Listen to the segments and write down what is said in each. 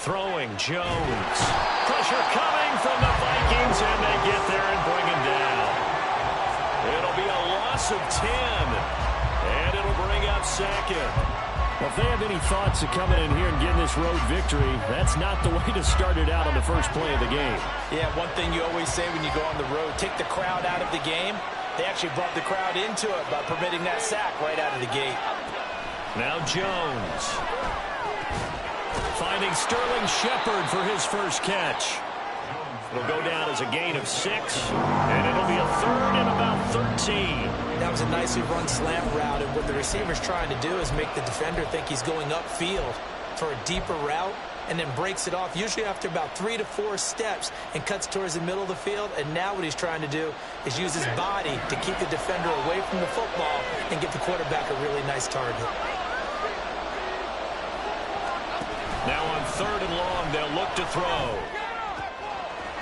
Throwing Jones. Pressure coming from the Vikings, and they get there and bring him down. It'll be a loss of 10, and it'll bring up second. Well, if they have any thoughts of coming in here and getting this road victory, that's not the way to start it out on the first play of the game. Yeah, one thing you always say when you go on the road, take the crowd out of the game. They actually brought the crowd into it by permitting that sack right out of the gate. Now Jones. Finding Sterling Shepard for his first catch. It'll go down as a gain of 6, and it'll be a third and about 13. That was a nicely run slant route, and what the receiver's trying to do is make the defender think he's going upfield for a deeper route, and then breaks it off, usually after about 3 to 4 steps, and cuts towards the middle of the field. And now what he's trying to do is use his body to keep the defender away from the football and give the quarterback a really nice target. Now on 3rd and long, they'll look to throw.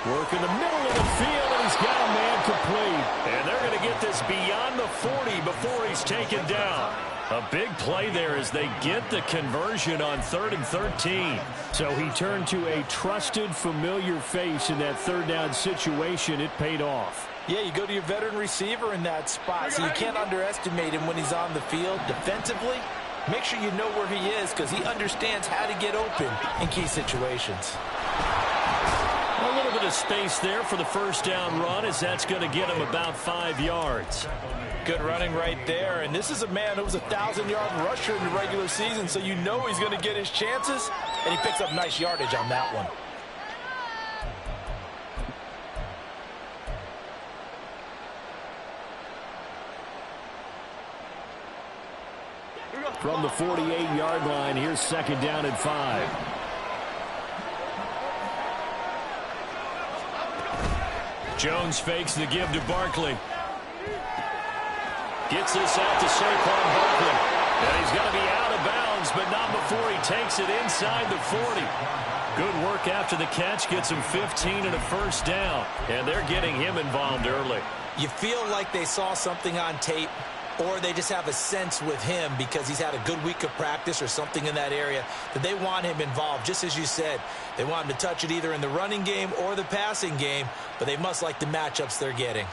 Work in the middle of the field, and he's got a man complete. And they're going to get this beyond the 40 before he's taken down. A big play there as they get the conversion on 3rd and 13. So he turned to a trusted, familiar face in that 3rd down situation. It paid off. Yeah, you go to your veteran receiver in that spot, so you can't underestimate him when he's on the field. Defensively, make sure you know where he is because he understands how to get open in key situations. A little bit of space there for the first down run, as that's going to get him about 5 yards. Good running right there, and this is a man who was a 1,000-yard rusher in the regular season, so you know he's going to get his chances, and he picks up nice yardage on that one. From the 48-yard line, here's 2nd down and 5. Jones fakes the give to Barkley. Gets this out to Saquon Barkley. And he's going to be out of bounds, but not before he takes it inside the 40. Good work after the catch. Gets him 15 and a first down. And they're getting him involved early. You feel like they saw something on tape, or they just have a sense with him because he's had a good week of practice or something in that area that they want him involved. Just as you said, they want him to touch it either in the running game or the passing game, but they must like the matchups they're getting.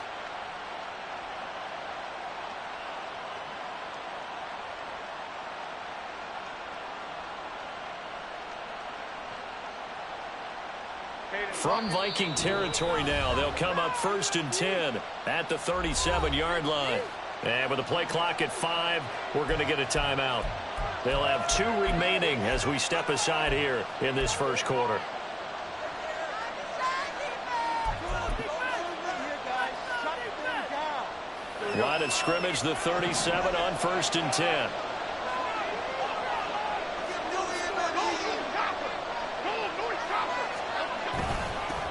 From Viking territory now, they'll come up 1st and 10 at the 37-yard line. And with the play clock at 5, we're going to get a timeout. They'll have 2 remaining as we step aside here in this first quarter. Line of scrimmage, the 37 on 1st and 10.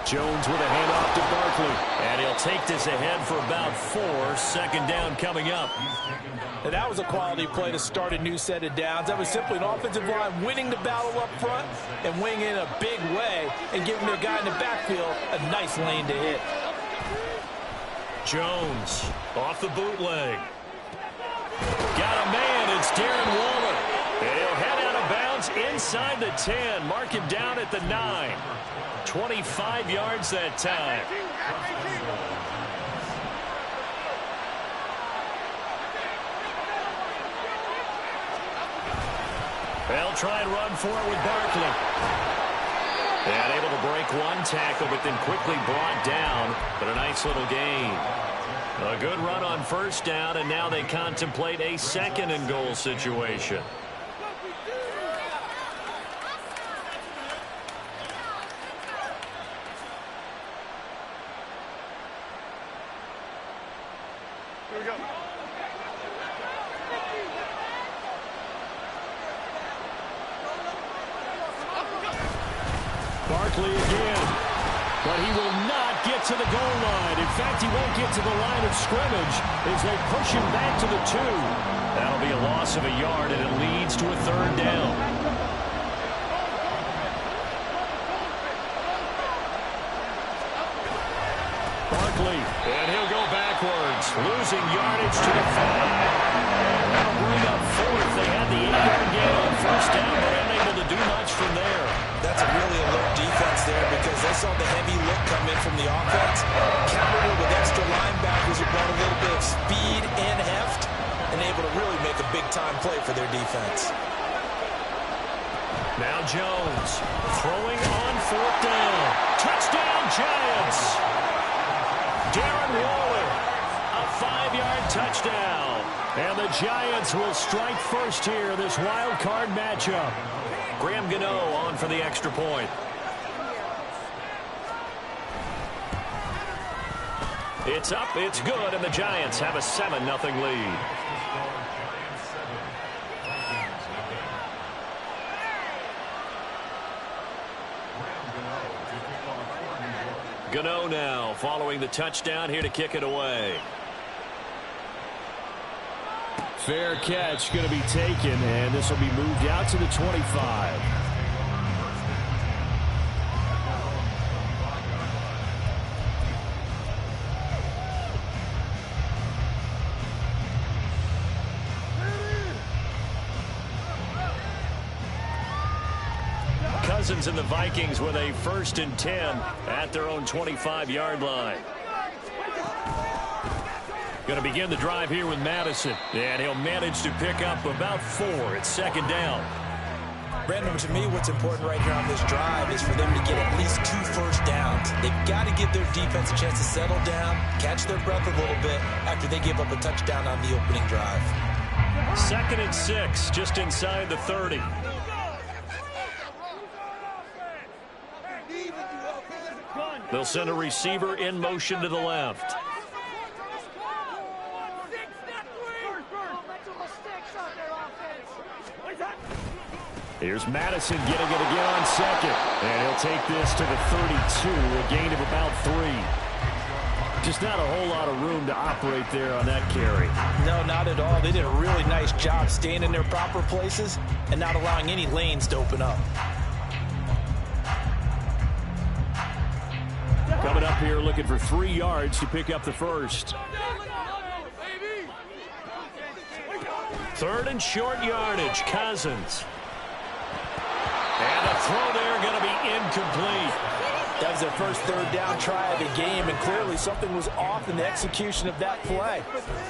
Jones with a handoff to Barkley. And he'll take this ahead for about 4. 2nd down coming up. And that was a quality play to start a new set of downs. That was simply an offensive line winning the battle up front and winning in a big way and giving their guy in the backfield a nice lane to hit. Jones off the bootleg. Got a man. It's Darren Waller. And he'll head out of bounds inside the 10. Mark him down at the 9. 25 yards that time. They'll try and run for it with Barkley. And able to break one tackle, but then quickly brought down. But a nice little gain. A good run on 1st down, and now they contemplate a 2nd and goal situation. Here we go. Barkley again. But he will not get to the goal line. In fact, he won't get to the line of scrimmage as they push him back to the 2. That'll be a loss of a yard, and it leads to a 3rd down. Barkley, and he'll go backwards, losing yardage to the 5. That'll bring up 4th. They had the 8-yard gain on 1st down, but unable to do much from there. That's That's a really alert defense there because they saw the heavy look come in from the offense, countered it with extra linebackers who brought a little bit of speed and heft, and able to really make a big-time play for their defense. Now Jones throwing on 4th down. Touchdown, Giants! Darren Waller, a 5-yard touchdown. And the Giants will strike first here in this wild card matchup. Graham Gano on for the extra point. It's up, it's good, and the Giants have a 7-0 lead. Gano now following the touchdown here to kick it away. Fair catch going to be taken, and this will be moved out to the 25. Cousins and the Vikings with a 1st and 10 at their own 25-yard line. Going to begin the drive here with Madison, and he'll manage to pick up about 4. It's 2nd down. Brandon, to me, what's important right here on this drive is for them to get at least 2 first downs. They've got to give their defense a chance to settle down, catch their breath a little bit after they give up a touchdown on the opening drive. 2nd and 6, just inside the 30. They'll send a receiver in motion to the left. Here's Madison getting it again on 2nd. And he'll take this to the 32, a gain of about 3. Just not a whole lot of room to operate there on that carry. No, not at all. They did a really nice job staying in their proper places and not allowing any lanes to open up. Coming up here looking for 3 yards to pick up the first. 3rd and short yardage, Cousins. And a throw there going to be incomplete. That was their first 3rd down try of the game, and clearly something was off in the execution of that play.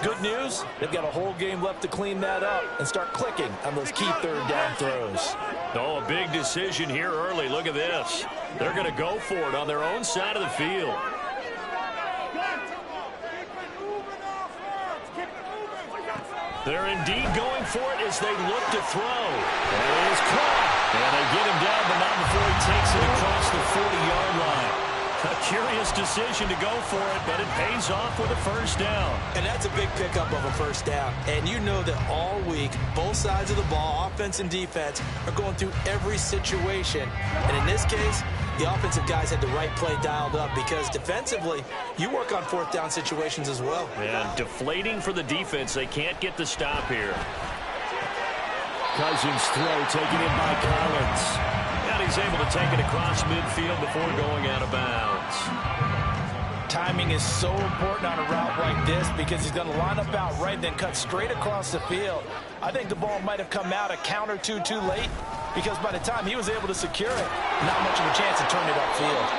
Good news, they've got a whole game left to clean that up and start clicking on those key 3rd down throws. Oh, a big decision here early. Look at this. They're going to go for it on their own side of the field. They're indeed going for it as they look to throw. And it is caught. And they get him down, but not before he takes it across the 40-yard line. A curious decision to go for it, but it pays off with a first down. And that's a big pickup of a first down. And you know that all week, both sides of the ball, offense and defense, are going through every situation. And in this case, the offensive guys had the right play dialed up because defensively, you work on 4th down situations as well. And deflating for the defense. They can't get the stop here. Cousins throw taken in by Collins. And he's able to take it across midfield before going out of bounds. Timing is so important on a route like this because he's going to line up out right, then cut straight across the field. I think the ball might have come out a count or two too late because by the time he was able to secure it, not much of a chance to turn it upfield.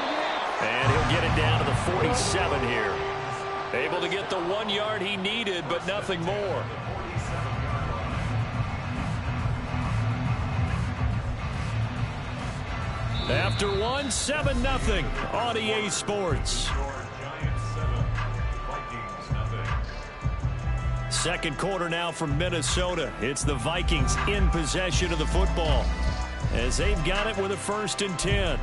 And he'll get it down to the 47 here. Able to get the 1 yard he needed, but nothing more. After 1, 7-0 on EA Sports. Second quarter now from Minnesota. It's the Vikings in possession of the football as they've got it with a 1st and 10.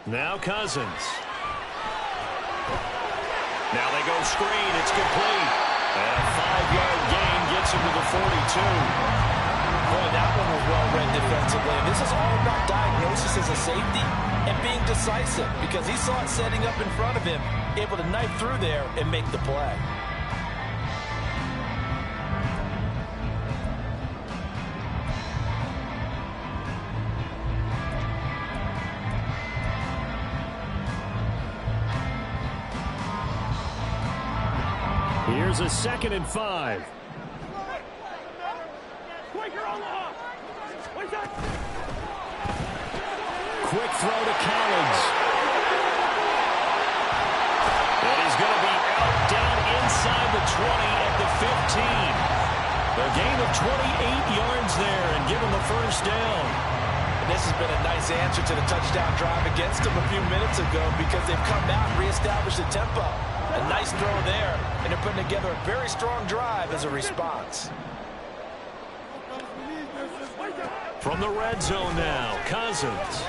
Now Cousins. Now they go screen. It's complete. And a 5-yard gain gets him to the 42. Boy, that one was well read defensively. And this is all about diagnosis as a safety and being decisive because he saw it setting up in front of him, able to knife through there and make the play. Here's a 2nd and 5. Quick throw to Collins. And he's going to be out down inside the 20 at the 15. A gain of 28 yards there and give him the first down. And this has been a nice answer to the touchdown drive against them a few minutes ago because they've come out and reestablished the tempo. A nice throw there, and they're putting together a very strong drive as a response. From the red zone now, Cousins.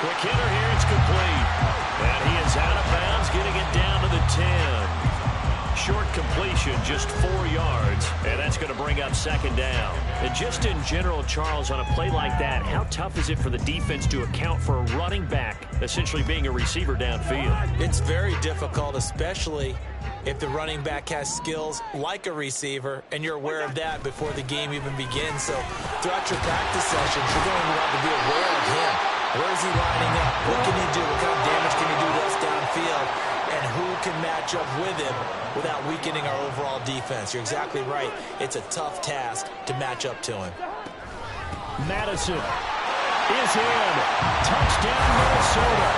Quick hitter here, it's complete. And he is out of bounds, getting it down to the 10. Short completion, just 4 yards, and that's going to bring up 2nd down. And just in general, Charles, on a play like that, how tough is it for the defense to account for a running back essentially being a receiver downfield? It's very difficult, especially if the running back has skills like a receiver, and you're aware of that before the game even begins. So throughout your practice sessions, you're going to want to be aware of him. Where is he lining up? What can he do? What kind of damage can he do to us downfield? And who can match up with him without weakening our overall defense? You're exactly right. It's a tough task to match up to him. Madison is in. Touchdown, Minnesota.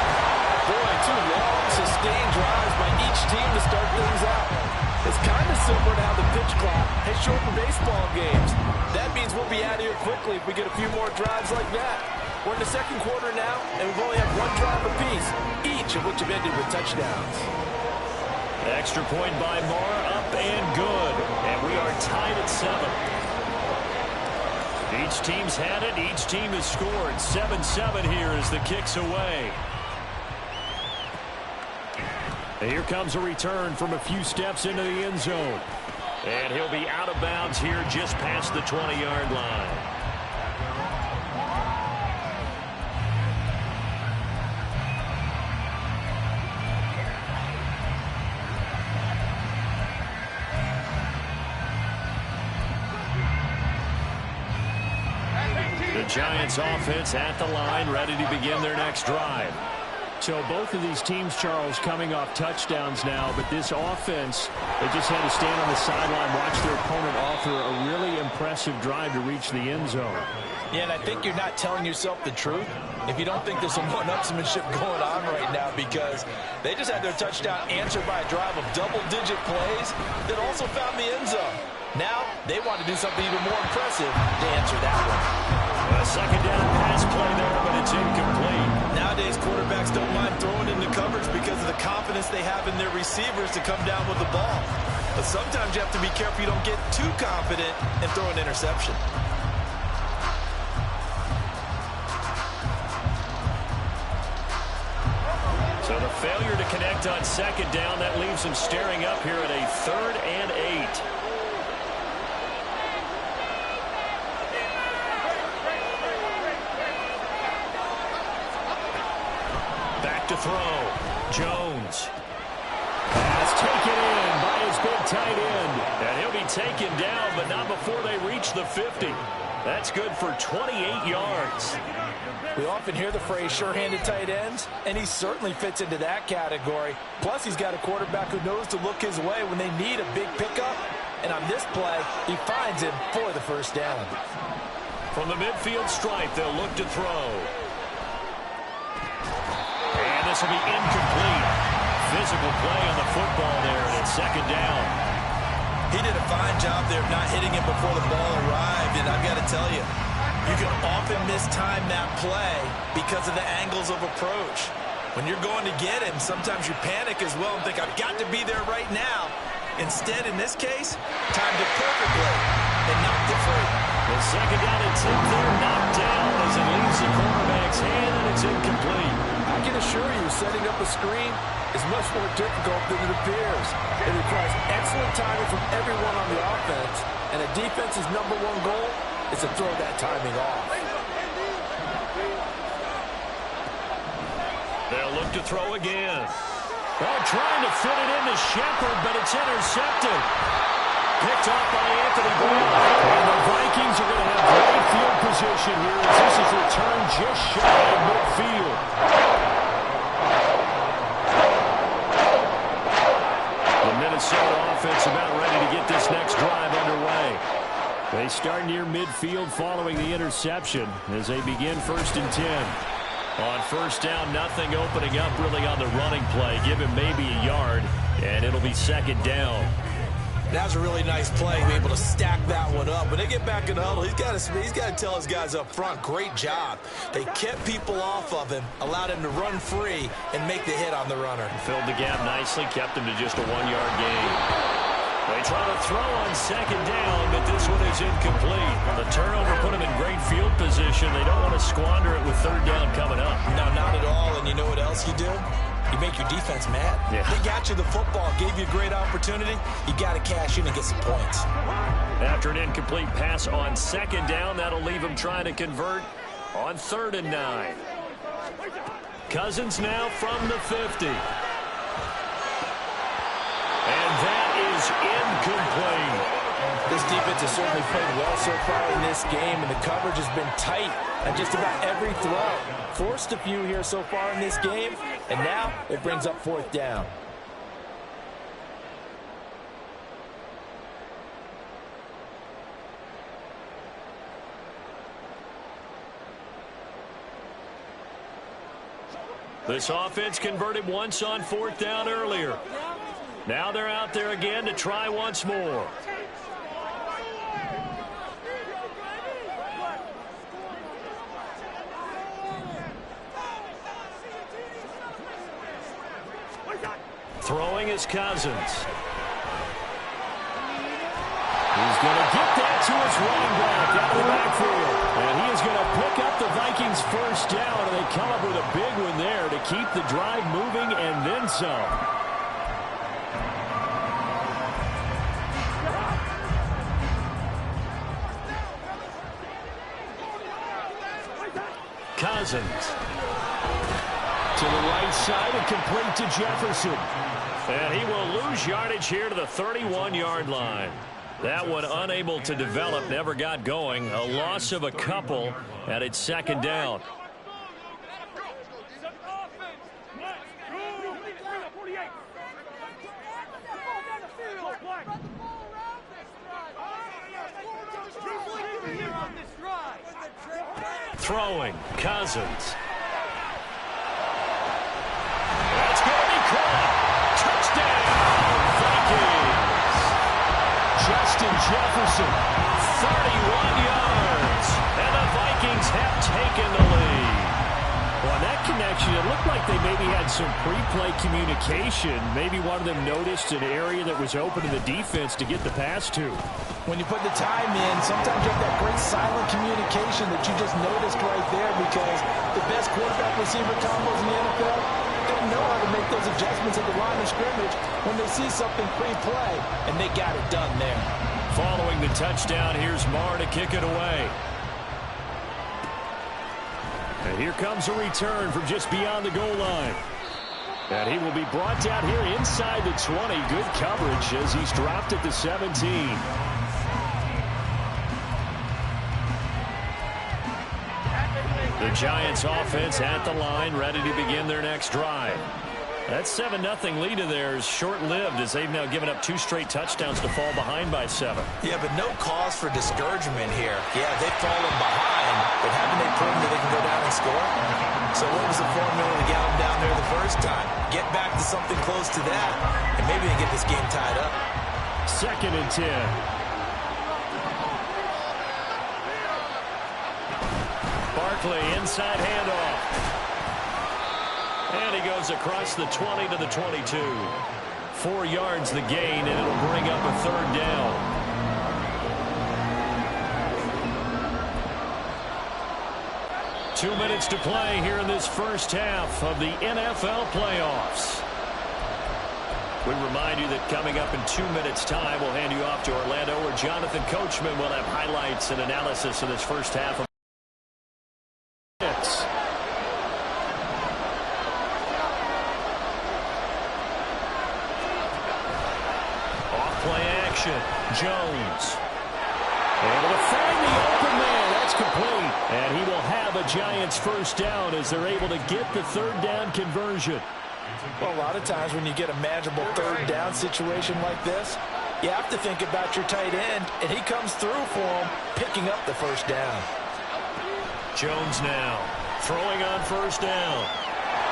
Boy, 2 long, sustained drives by each team to start things out. It's kind of similar to how the pitch clock has shortened baseball games. That means we'll be out of here quickly if we get a few more drives like that. We're in the 2nd quarter now, and we've only had 1 drive apiece, each of which have ended with touchdowns. Extra point by Moore, up and good. And we are tied at 7. Each team's had it. Each team has scored. 7-7 here as the kick's away. And here comes a return from a few steps into the end zone. And he'll be out of bounds here just past the 20-yard line. The Giants offense at the line, ready to begin their next drive. So both of these teams, Charles, coming off touchdowns now, but this offense, they just had to stand on the sideline, watch their opponent offer a really impressive drive to reach the end zone. Yeah, and I think you're not telling yourself the truth if you don't think there's some one-upsmanship going on right now, because they just had their touchdown answered by a drive of double-digit plays that also found the end zone. Now they want to do something even more impressive to answer that one. A 2nd down pass play there, but it's incomplete. Nowadays, quarterbacks don't mind throwing into coverage because of the confidence they have in their receivers to come down with the ball. But sometimes you have to be careful you don't get too confident and throw an interception. So the failure to connect on 2nd down, that leaves them staring up here at a 3rd and 8. To throw. Jones. Pass taken in by his big tight end. And he'll be taken down, but not before they reach the 50. That's good for 28 yards. We often hear the phrase sure-handed tight ends, and he certainly fits into that category. Plus, he's got a quarterback who knows to look his way when they need a big pickup. And on this play, he finds him for the first down. From the midfield stripe, they'll look to throw. And this will be incomplete. Physical play on the football there, and it's 2nd down. He did a fine job there of not hitting him before the ball arrived, and I've got to tell you, you can often mistime that play because of the angles of approach. When you're going to get him, sometimes you panic as well and think, I've got to be there right now. Instead, in this case, timed it perfectly and knocked it free. The 2nd down attempt there, knocked down as it leaves the quarterback's hand, and it's incomplete. I can assure you, setting up a screen is much more difficult than it appears. It requires excellent timing from everyone on the offense, and a defense's #1 goal is to throw that timing off. They'll look to throw again. Well, trying to fit it into Shepard, but it's intercepted. Picked off by Anthony Brown. And the Vikings are going to have great field position here as this is returned just shy of midfield. offense about ready to get this next drive underway. They start near midfield following the interception as they begin 1st and 10. On first down, nothing opening up really on the running play. Give him maybe a yard, and it'll be 2nd down. That was a really nice play, be able to stack that one up. When they get back in the huddle, he's got to tell his guys up front, great job. They kept people off of him, allowed him to run free, and make the hit on the runner. Filled the gap nicely, kept him to just a 1-yard gain. They try to throw on 2nd down, but this one is incomplete. The turnover put them in great field position. They don't want to squander it with 3rd down coming up. No, not at all. And you know what else you do? You make your defense mad. Yeah. They got you the football, gave you a great opportunity. You got to cash in and get some points. After an incomplete pass on 2nd down, that'll leave them trying to convert on 3rd and 9. Cousins now from the 50. And that is incomplete. This defense has certainly played well so far in this game, and the coverage has been tight at just about every throw. Forced a few here so far in this game, and now it brings up 4th down. This offense converted once on 4th down earlier. Now they're out there again to try once more. Throwing is Cousins. He's going to get that to his running back out of the backfield. And he is going to pick up the Vikings' 1st down, and they come up with a big one there to keep the drive moving and then some. Cousins. To the right side and complete to Jefferson. And he will lose yardage here to the 31-yard line. That one unable to develop, never got going. A loss of a couple, and it's 2nd down. Throwing, Cousins. That's going to be caught. Touchdown, Vikings. Justin Jefferson, 31 yards. And the Vikings have taken the lead. Well, that connection, it looked like they maybe had some pre-play communication. Maybe one of them noticed an area that was open in the defense to get the pass to. When you put the time in, sometimes you have that great silent communication that you just noticed right there, because the best quarterback-receiver combos in the NFL don't know how to make those adjustments at the line of scrimmage when they see something pre-play, and they got it done there. Following the touchdown, here's Marr to kick it away. And here comes a return from just beyond the goal line. And he will be brought down here inside the 20. Good coverage as he's dropped at the 17. The Giants offense at the line, ready to begin their next drive. That 7-0 lead of theirs short-lived as they've now given up 2 straight touchdowns to fall behind by 7. Yeah, but no cause for discouragement here. Yeah, they've fallen behind, but haven't they proven that they can go down and score? So what was the formula to get them down there the first time? Get back to something close to that, and maybe they get this game tied up. 2nd and 10. Barkley, inside handoff. And he goes across the 20 to the 22. 4 yards the gain, and it'll bring up a 3rd down. Two minutes to play here in this first half of the NFL playoffs. We remind you that coming up in 2 minutes' time, we'll hand you off to Orlando, where Jonathan Coachman will have highlights and analysis of this first half of Jones. Able to find the open man. That's complete. And he will have a Giants 1st down as they're able to get the 3rd down conversion. Well, a lot of times when you get a manageable 3rd down situation like this, You have to think about your tight end, and he comes through for him, picking up the first down. Jones now throwing on first down.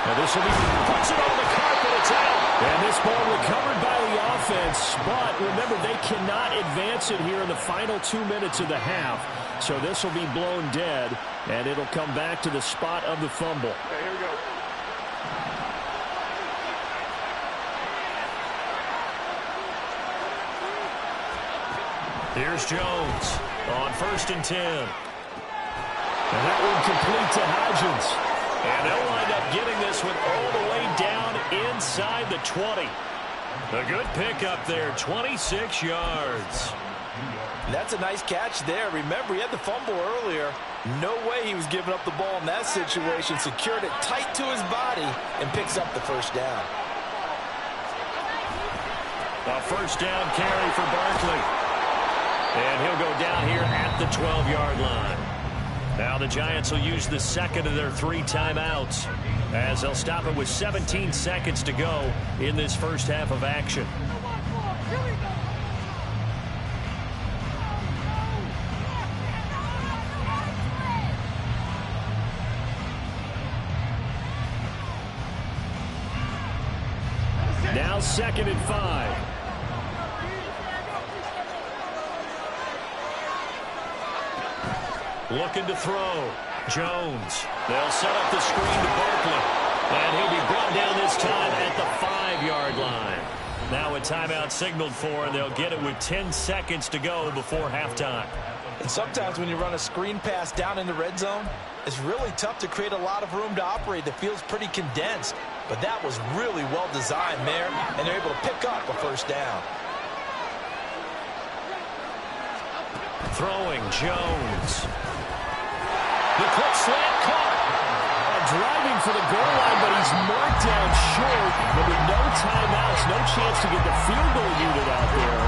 Now this will be, puts it on the carpet, it's out. And this ball recovered by the offense, but remember, they cannot advance it here in the final 2 minutes of the half. So this will be blown dead, and it'll come back to the spot of the fumble. Okay, here we go. Here's Jones on 1st and 10. And that one complete to Hodgins. And they'll wind up getting this one all the way down inside the 20. A good pickup there, 26 yards. That's a nice catch there. Remember, he had the fumble earlier. No way he was giving up the ball in that situation. Secured it tight to his body and picks up the first down. A first down carry for Barkley. And he'll go down here at the 12-yard line. Now the Giants will use the second of their 3 timeouts as they'll stop it with 17 seconds to go in this first half of action. Now 2nd and 5. Looking to throw. Jones. They'll set up the screen to Barkley. And he'll be brought down this time at the 5-yard line. Now a timeout signaled for, and they'll get it with 10 seconds to go before halftime. And sometimes when you run a screen pass down in the red zone, it's really tough to create a lot of room to operate that feels pretty condensed. But that was really well designed there, and they're able to pick up a first down. Throwing Jones. The quick slant caught. Driving for the goal line, but he's marked down short. But with no timeouts, no chance to get the field goal unit out there.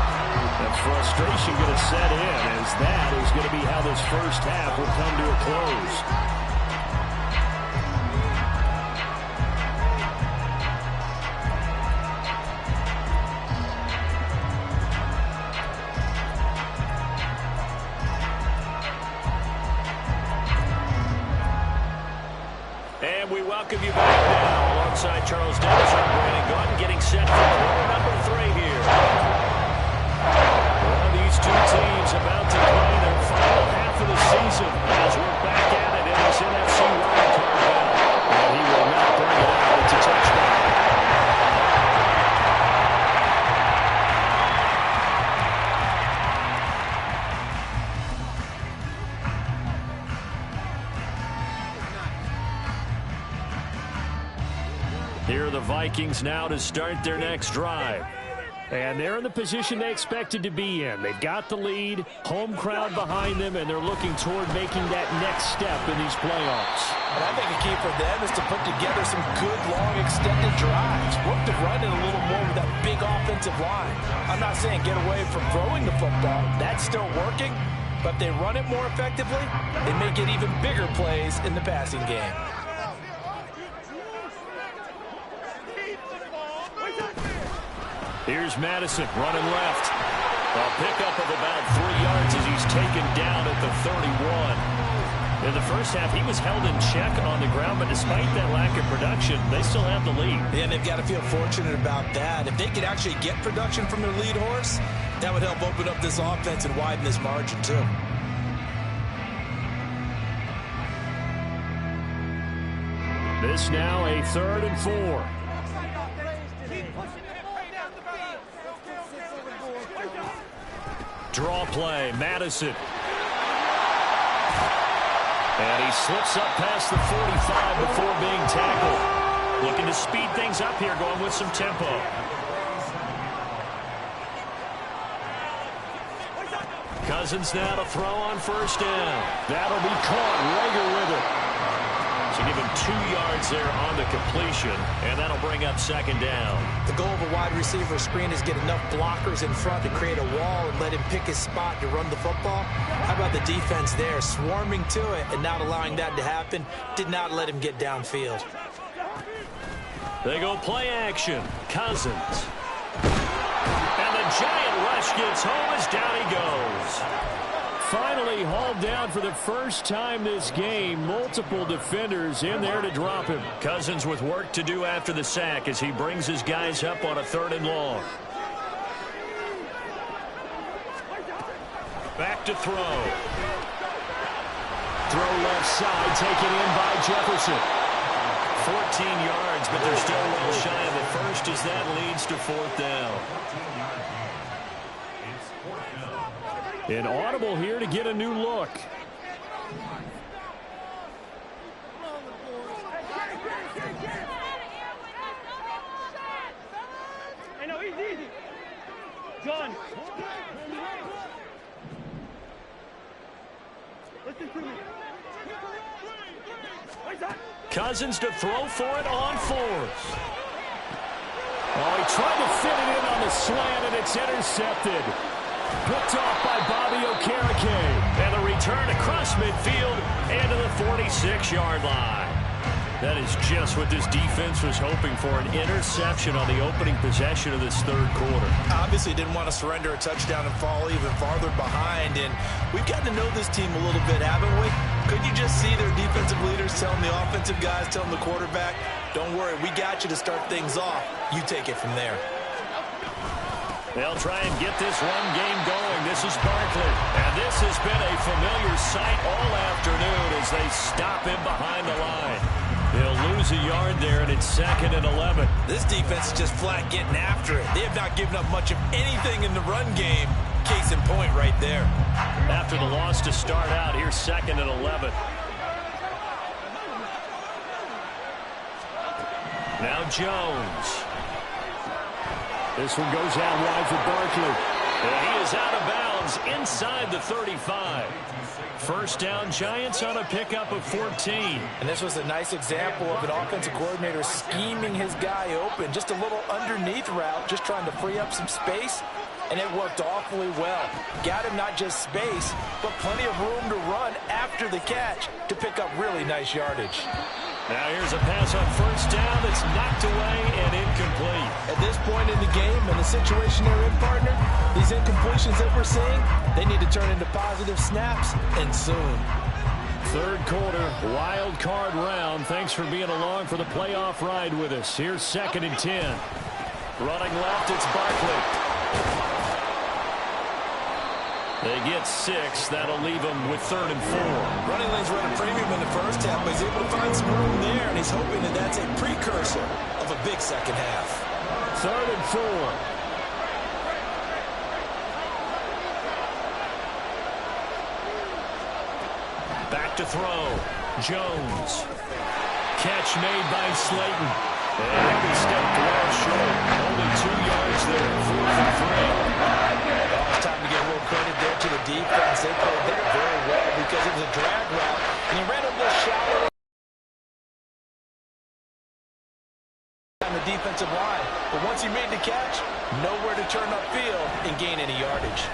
And frustration going to set in, as that is going to be how this first half will come to a close. And we welcome you back now alongside Charles Davis and Brandon Gaudin, getting set for quarter number 3 here. One of these two teams about to play their final half of the season as we're back at it in this NFC wildcard battle. And he will not bring it out. It's a touchdown. Here are the Vikings now to start their next drive. And they're in the position they expected to be in. They've got the lead, home crowd behind them, and they're looking toward making that next step in these playoffs. And I think a key for them is to put together some good, long, extended drives. Work to run it a little more with that big offensive line. I'm not saying get away from throwing the football. That's still working. But if they run it more effectively, they may get even bigger plays in the passing game. Here's Madison running left. A pickup of about 3 yards as he's taken down at the 31. In the first half, he was held in check on the ground, but despite that lack of production, they still have the lead. Yeah, they've got to feel fortunate about that. If they could actually get production from their lead horse, that would help open up this offense and widen this margin, too. This now a 3rd and 4. Draw play, Madison. And he slips up past the 45 before being tackled. Looking to speed things up here, going with some tempo. Cousins now to throw on first down. That'll be caught. Rager with it. So give him 2 yards there on the completion, and that'll bring up 2nd down. The goal of a wide receiver screen is get enough blockers in front to create a wall and let him pick his spot to run the football. How about the defense there, swarming to it and not allowing that to happen? Did not let him get downfield. They go play action. Cousins. And the giant rush gets home as down he goes. Finally hauled down for the first time this game. Multiple defenders in there to drop him. Cousins with work to do after the sack as he brings his guys up on a 3rd and long. Back to throw. Throw left side, taken in by Jefferson. 14 yards, but they're still well shy of the first as that leads to 4th down. An audible here to get a new look. Hey, no, easy. John. Listen to me. Cousins to throw for it on 4th. Oh, he tried to fit it in on the slant, and it's intercepted. Picked off by Bobby Okereke. And the return across midfield and to the 46-yard line. That is just what this defense was hoping for, an interception on the opening possession of this 3rd quarter. Obviously didn't want to surrender a touchdown and fall even farther behind. And we've gotten to know this team a little bit, haven't we? Couldn't you just see their defensive leaders telling the offensive guys, telling the quarterback, don't worry, we got you to start things off. You take it from there. They'll try and get this run game going. This is Barkley. And this has been a familiar sight all afternoon as they stop him behind the line. They'll lose a yard there, and it's 2nd and 11. This defense is just flat getting after it. They have not given up much of anything in the run game. Case in point right there. After the loss to start out, here's 2nd and 11. Now Jones. This one goes out wide for Barkley. And he is out of bounds inside the 35. First down, Giants on a pickup of 14. And this was a nice example of an offensive coordinator scheming his guy open. Just a little underneath route, just trying to free up some space. And it worked awfully well. Got him not just space, but plenty of room to run after the catch to pick up really nice yardage. Now here's a pass on first down that's knocked away and incomplete. At this point in the game and the situation they're in, partner, these incompletions that we're seeing, they need to turn into positive snaps, and soon. 3rd quarter, wild card round. Thanks for being along for the playoff ride with us. Here's 2nd and 10. Running left, it's Barkley. They get 6. That'll leave them with 3rd and 4. Running lanes run a premium in the first half, but he's able to find some room there, and he's hoping that that's a precursor of a big second half. 3rd and 4. Back to throw. Jones. Catch made by Slayton. And he'll be stepped well short. Only 2 yards there. 4th and 3. It's time to give a little credit there to the defense. They played that very well because it was a drag route, and he ran a little shallow on the defensive line. But once he made the catch, nowhere to turn upfield and gain any yardage.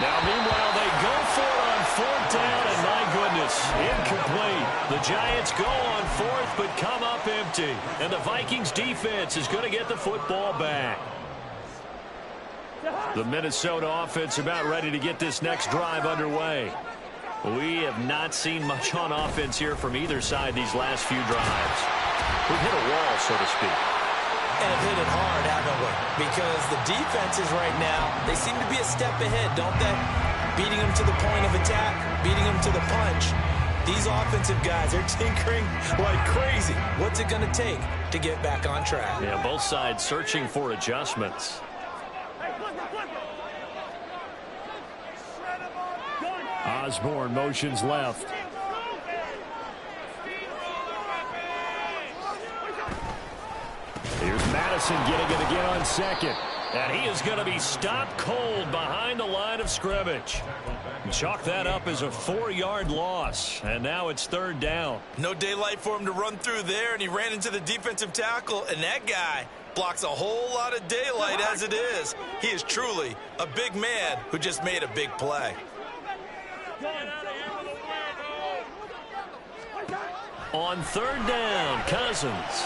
Now, meanwhile, they go for it on 4th down, and my goodness, incomplete. The Giants go on 4th, but come up empty. And the Vikings defense is going to get the football back. The Minnesota offense about ready to get this next drive underway. We have not seen much on offense here from either side these last few drives. We've hit a wall, so to speak. And hit it hard, haven't we? Because the defenses right now, they seem to be a step ahead, don't they? Beating them to the point of attack, beating them to the punch. These offensive guys are tinkering like crazy. What's it going to take to get back on track? Yeah, both sides searching for adjustments. Osborne motions left. Here's Madison getting it again on 2nd. And he is going to be stopped cold behind the line of scrimmage. Chalk that up as a 4-yard loss. And now it's 3rd down. No daylight for him to run through there, and he ran into the defensive tackle, and that guy blocks a whole lot of daylight as it is. He is truly a big man who just made a big play. On 3rd down, Cousins.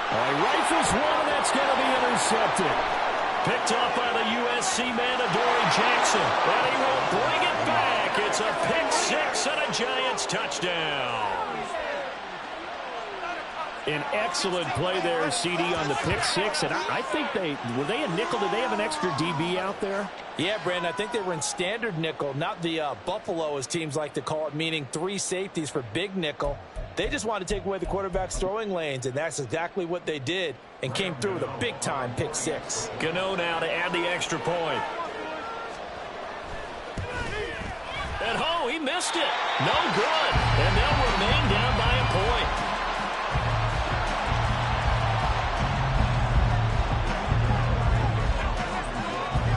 He rifles one, and that's going to be intercepted. Picked up by the USC man, Adoree Jackson. And he will bring it back. It's a pick six and a Giants touchdown. An excellent play there, CD, on the pick six. And I think were they a nickel? Did they have an extra DB out there? Yeah, Brandon, I think they were in standard nickel, not the Buffalo, as teams like to call it, meaning 3 safeties for big nickel. They just wanted to take away the quarterback's throwing lanes, and that's exactly what they did and came through with a big-time pick six. Gano now to add the extra point. And he missed it. No good. And they'll remain down by a point.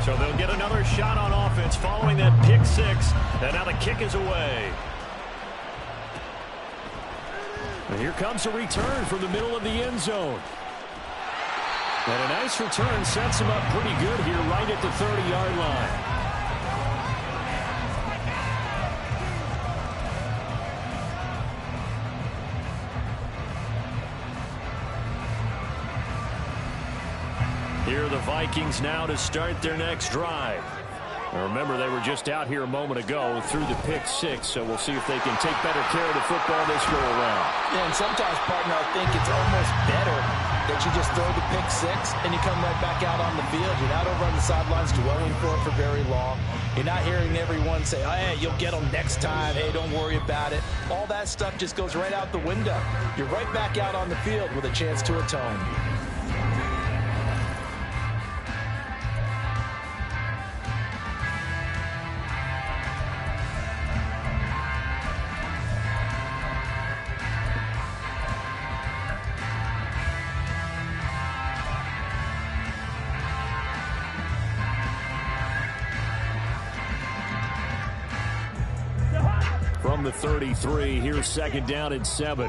So they'll get another shot on offense following that pick six. And now the kick is away. And here comes a return from the middle of the end zone. And a nice return sets him up pretty good here right at the 30-yard line. Here are the Vikings now to start their next drive. Now remember, they were just out here a moment ago through the pick six, so we'll see if they can take better care of the football this go around. Yeah, and sometimes, partner, I think it's almost better that you just throw the pick six and you come right back out on the field. You're not over on the sidelines dwelling for it for very long. You're not hearing everyone say, oh, hey, you'll get them next time. Hey, don't worry about it. All that stuff just goes right out the window. You're right back out on the field with a chance to atone. From the 33, here's second down and 7.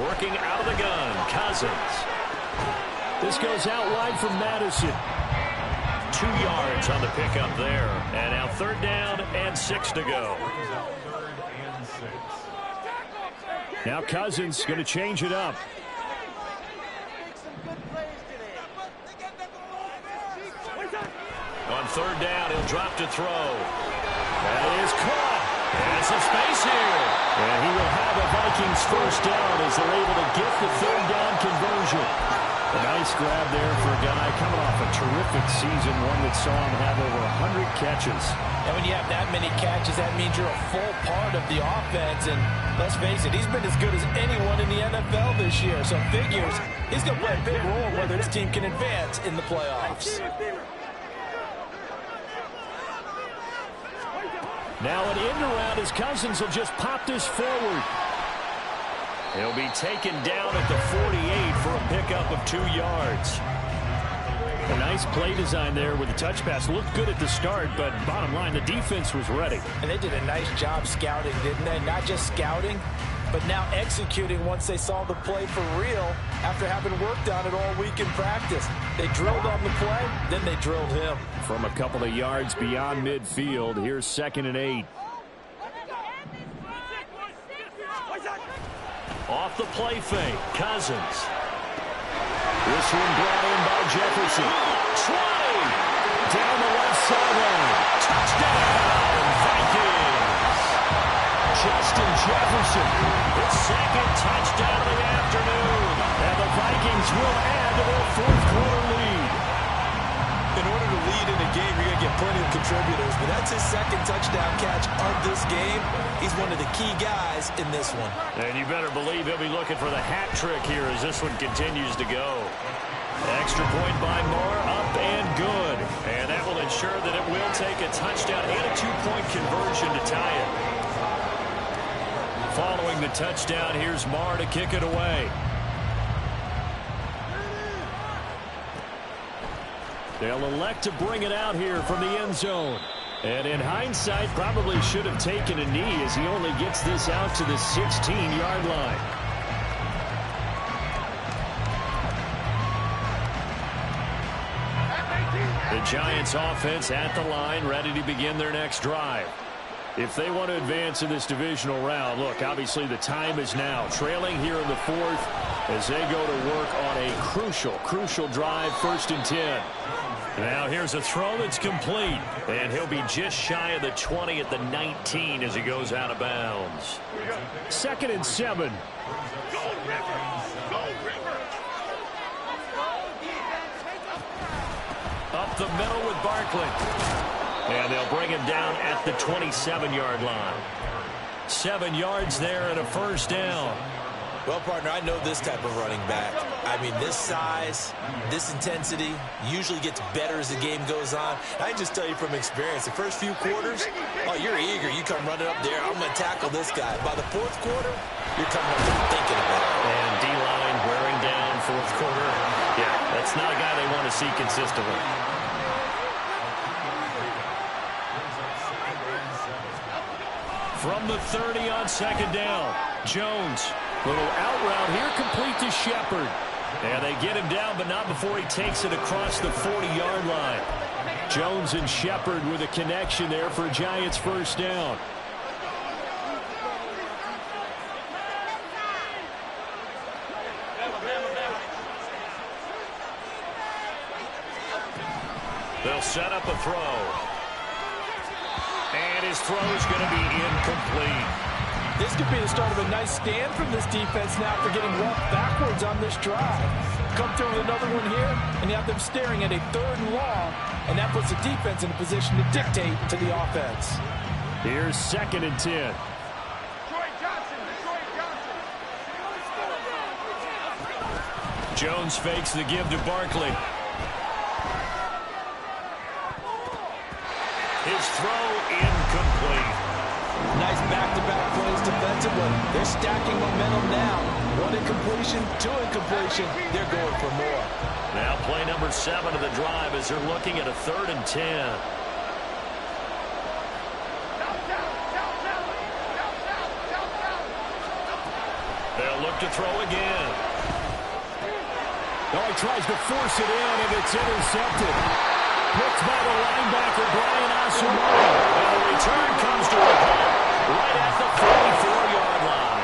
Working out of the gun, Cousins. This goes out wide from Madison. 2 yards on the pickup there. And now third down and 6 to go. Now Cousins going to change it up. On third down, he'll drop to throw. That is caught. There's some space here. And he will have a Vikings first down as they're able to get the third down conversion. A nice grab there for a guy coming off a terrific season, one that saw him have over 100 catches. And when you have that many catches, that means you're a full part of the offense. And let's face it, he's been as good as anyone in the NFL this year. So figures he's going to play a big role whether his team can advance in the playoffs. Now an end around as Cousins will just pop this forward. He'll be taken down at the 48 for a pickup of 2 yards. A nice play design there with the touch pass. Looked good at the start, but bottom line, the defense was ready. And they did a nice job scouting, didn't they? Not just scouting, but now executing once they saw the play for real after having worked on it all week in practice. They drilled on the play, then they drilled him. From a couple of yards beyond midfield, here's 2nd and 8. Off the play fake, Cousins. This one brought in by Jefferson. 20! Down the left sideline. Touchdown, Vikings! Justin Jefferson, his 2nd touchdown of the afternoon. And the Vikings will add to their 4th quarter lead. In order to lead in a game, you're going to get plenty of contributors, but that's his 2nd touchdown catch of this game. He's one of the key guys in this one. And you better believe he'll be looking for the hat trick here as this one continues to go. Extra point by Moore, up and good. And that will ensure that it will take a touchdown and a 2-point conversion to tie it. Following the touchdown, here's Moore to kick it away. They'll elect to bring it out here from the end zone. And in hindsight, probably should have taken a knee as he only gets this out to the 16-yard line. The Giants offense at the line, ready to begin their next drive. If they want to advance in this divisional round, look, obviously the time is now. Trailing here in the fourth as they go to work on a crucial drive, 1st and 10. Now here's a throw that's complete. And he'll be just shy of the 20 at the 19 as he goes out of bounds. 2nd and 7. Up the middle with Barkley. And they'll bring him down at the 27-yard line. 7 yards there and a 1st down. Well, partner, I know this type of running back. I mean, this size, this intensity usually gets better as the game goes on. I can just tell you from experience, the first few quarters, oh, you're eager. You come running up there, I'm going to tackle this guy. By the 4th quarter, you're coming up there thinking about it. And D-line wearing down 4th quarter. Yeah, that's not a guy they want to see consistently. From the 30 on 2nd down, Jones. Little out route here, complete to Shepard. And they get him down, but not before he takes it across the 40-yard line. Jones and Shepard with a connection there for Giants 1st down. They'll set up a throw. And his throw is going to be incomplete. This could be the start of a nice stand from this defense now after getting walked backwards on this drive. Come through with another one here, and you have them staring at a 3rd and long, and that puts the defense in a position to dictate to the offense. Here's 2nd and 10. Jones fakes the give to Barkley. His throw incomplete. Nice back-to-back plays defensively. They're stacking momentum now. 1 incompletion, 2 incompletion. They're going for more. Now play number 7 of the drive as they're looking at a 3rd and 10. They'll look to throw again. Oh, he tries to force it in, and it's intercepted. Picked by the linebacker, Brian Asamoah. And the return comes to a halt right at the 44-yard line.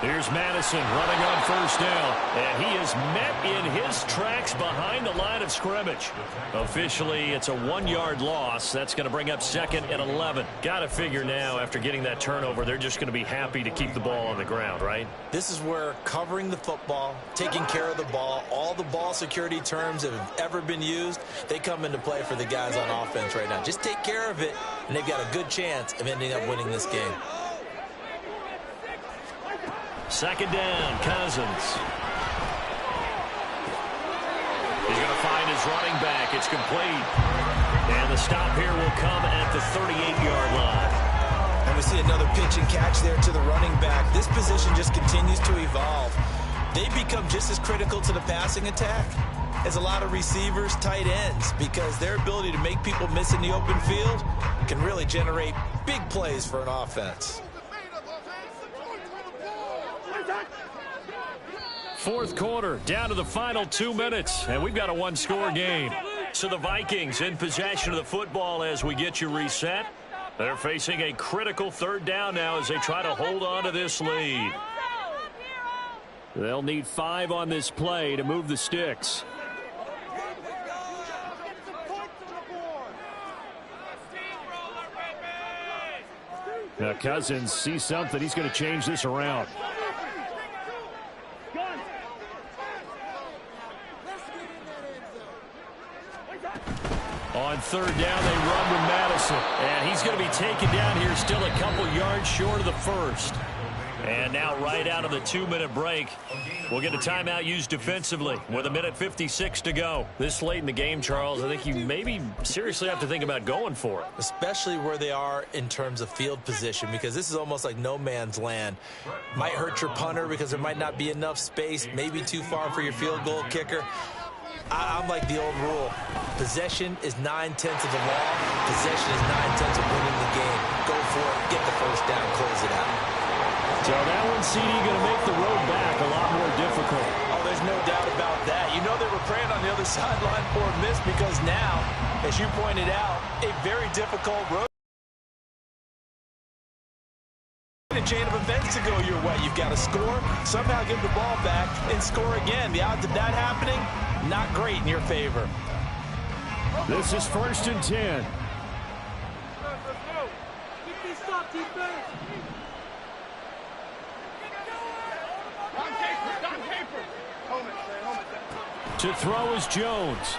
Here's Madison running on 1st down. And he is met in his tracks behind the line of scrimmage. Officially, it's a 1-yard loss. That's going to bring up 2nd and 11. Got to figure now, after getting that turnover, they're just going to be happy to keep the ball on the ground, right? This is where covering the football, taking care of the ball, all the ball security terms that have ever been used, they come into play for the guys on offense right now. Just take care of it, and they've got a good chance of ending up winning this game. 2nd down, Cousins. He's going to find his running back. It's complete. And the stop here will come at the 38-yard line. And we see another pitch and catch there to the running back. This position just continues to evolve. They become just as critical to the passing attack as a lot of receivers, tight ends, because their ability to make people miss in the open field can really generate big plays for an offense. 4th quarter, down to the final 2 minutes, and we've got a 1-score game. So the Vikings in possession of the football as we get you reset. They're facing a critical 3rd down now as they try to hold on to this lead. They'll need 5 on this play to move the sticks. Now Cousins sees something. He's going to change this around. On 3rd down, they run with Madison. And he's going to be taken down here still a couple yards short of the 1st. And now right out of the 2-minute break, we'll get a timeout used defensively with 1:56 to go. This late in the game, Charles, I think you maybe seriously have to think about going for it. Especially where they are in terms of field position, because this is almost like no man's land. Might hurt your punter because there might not be enough space, maybe too far for your field goal kicker. I'm like the old rule. Possession is 9/10 of the law. Possession is 9/10 of winning the game. Go for it. Get the 1st down. Close it out. So that one, CD, going to make the road back a lot more difficult. Oh, there's no doubt about that. You the sideline for a miss because now, as you pointed out, a very difficult road. A chain of events to go your way. You've got to score, somehow give the ball back, and score again. The odds of that happening, not great in your favor. This is 1st and 10. Let's go. Keep this stop, defense. On paper. Helmet. To throw is Jones.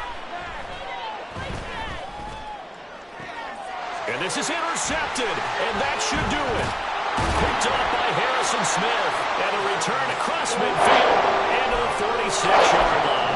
And this is intercepted, and that should do it. Picked off by Harrison Smith, and a return across midfield and to the 46-yard line.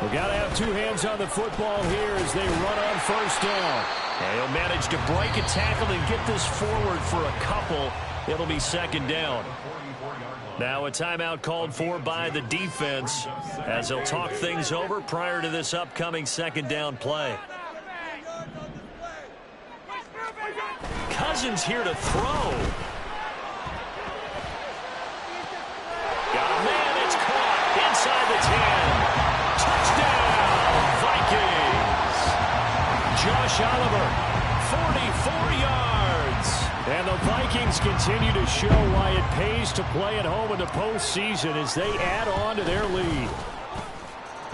We've got to have two hands on the football here as they run on 1st down. And he'll manage to break a tackle and get this forward for a couple. It'll be 2nd down. Now a timeout called for by the defense as they'll talk things over prior to this upcoming 2nd down play. Cousins here to throw. Got a man, it's caught inside the 10. Touchdown, Vikings. Josh Oliver, 44 yards. And the Vikings continue to show why it pays to play at home in the postseason as they add on to their lead.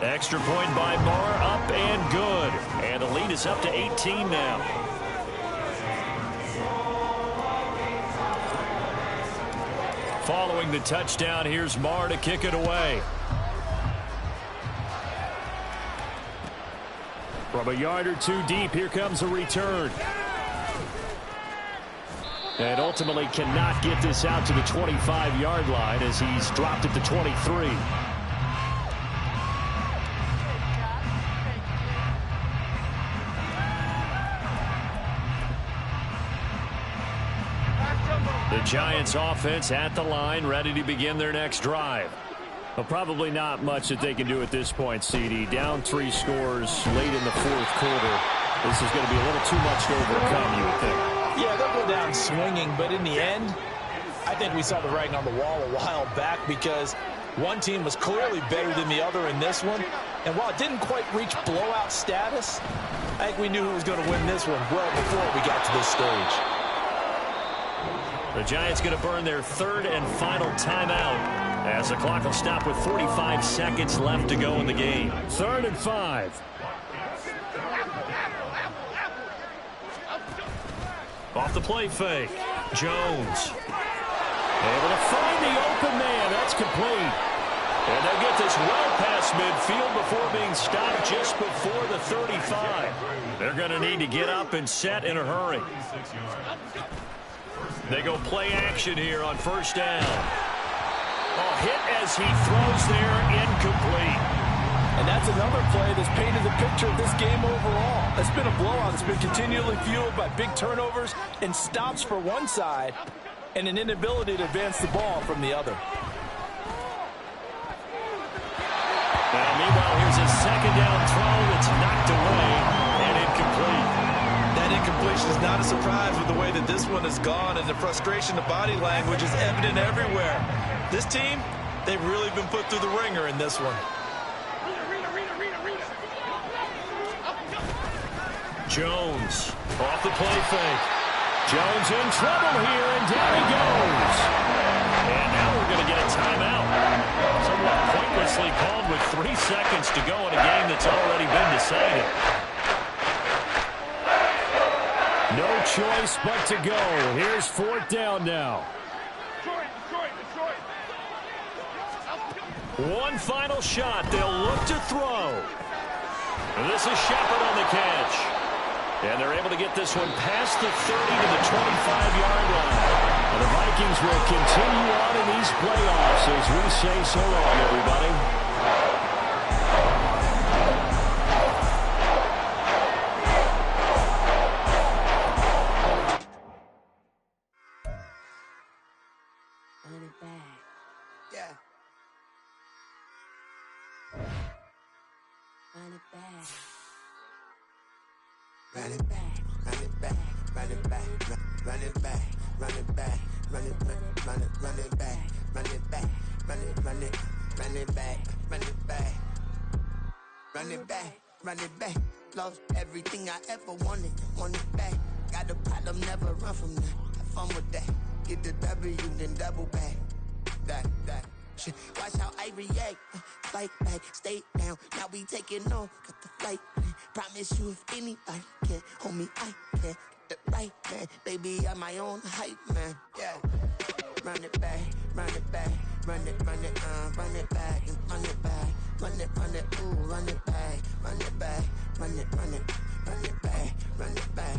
Extra point by Moore, up and good. And the lead is up to 18 now. Following the touchdown, here's Moore to kick it away. From a yard or two deep, here comes a return. And ultimately cannot get this out to the 25-yard line as he's dropped at the 23. The Giants offense at the line, ready to begin their next drive. Well, probably not much that they can do at this point, CD. Down 3 scores late in the 4th quarter. This is going to be a little too much to overcome, you would think. Yeah, they'll go down swinging, but in the end, I think we saw the writing on the wall a while back because one team was clearly better than the other in this one. And while it didn't quite reach blowout status, I think we knew who was going to win this one well before we got to this stage. The Giants going to burn their 3rd and final timeout as the clock will stop with 45 seconds left to go in the game. 3rd and 5. Off the play fake. Jones. Able to find the open man. That's complete. And they'll get this well past midfield before being stopped just before the 35. They're going to need to get up and set in a hurry. They go play action here on 1st down. Oh, hit as he throws there, incomplete. And that's another play that's painted the picture of this game overall. It's been a blowout. It's been continually fueled by big turnovers and stops for one side and an inability to advance the ball from the other. Now, meanwhile, here's a 2nd down throw that's knocked away and incomplete. That incompletion is not a surprise with the way that this one has gone, and the frustration, the body language is evident everywhere. This team, they've really been put through the ringer in this one. Jones off the play fake. Jones in trouble here, and down he goes. And now we're going to get a timeout. Somewhat pointlessly called with 3 seconds to go in a game that's already been decided. No choice but to go. Here's 4th down now. One final shot. They'll look to throw. And this is Shepard on the catch. And they're able to get this one past the 30 to the 25-yard line. And the Vikings will continue on in these playoffs as we say so long, everybody. Run it back. Yeah. Run it back. run it back, run it back, run it back, run it back, run it back, run it back, run it back, run it back, run it back, run it back, run it back, run it back. Lost everything I ever wanted it back. Got a problem, never run from that. Have fun with that. Get the W, then double back. That. Shit. Watch how I react. Fight back, stay down. Now we taking off. Got the flight plan. Promise you if anybody can, homie, I can. Get the right man. Baby, I'm my own hype man. Yeah. Run it back, run it back, run it back, and run it back, run it, ooh, run it back, run it back, run it back, run it back.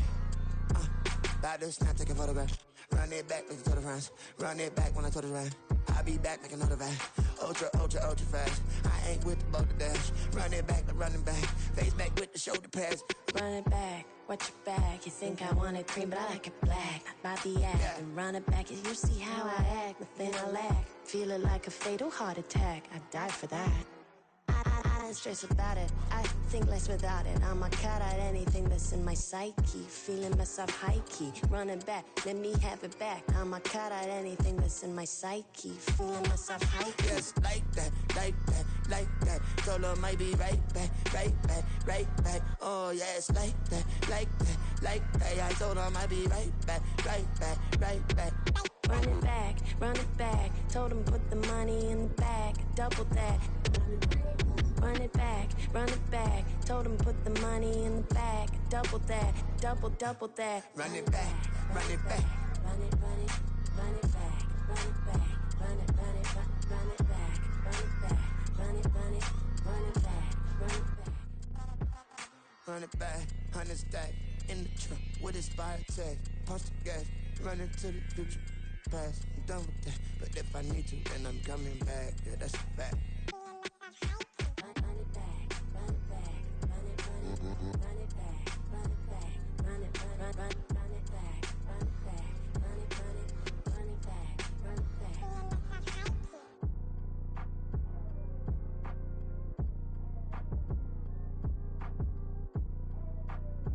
About to snap, take a photograph. Run it back, make it to the friends. Run it back when I told it right. I'll be back, make another back. Ultra fast. I ain't with the boat to dash. Run it back, but running back. Face back with the shoulder pads. Run it back, watch your back. You think I want it cream, but I like it black. My the act and run it back. You see how I act, nothing I lack. Feel it like a fatal heart attack. I'd die for that. I don't stress about it. I think less without it. I'ma cut out anything that's in my psyche. Feeling myself high key. Running back, let me have it back. I'ma cut out anything that's in my psyche. Feeling myself high key. Yes, like that. Told her might be right back. Oh, yes, like that. I told her might be right back. Run it back. Told him put the money in the bag. Double that. Run it back. Told him put the money in the bag. Double that. Double that. Run it back. Run it back. Run it back. Run it back. Run it back. Run it back. Run it back. Run it back. 100 stack in the trunk with Inspire tag. Punch the gas. Running to the future. Past. I'm done with that. But if I need to, then I'm coming back. Yeah, that's a fact. Run it back.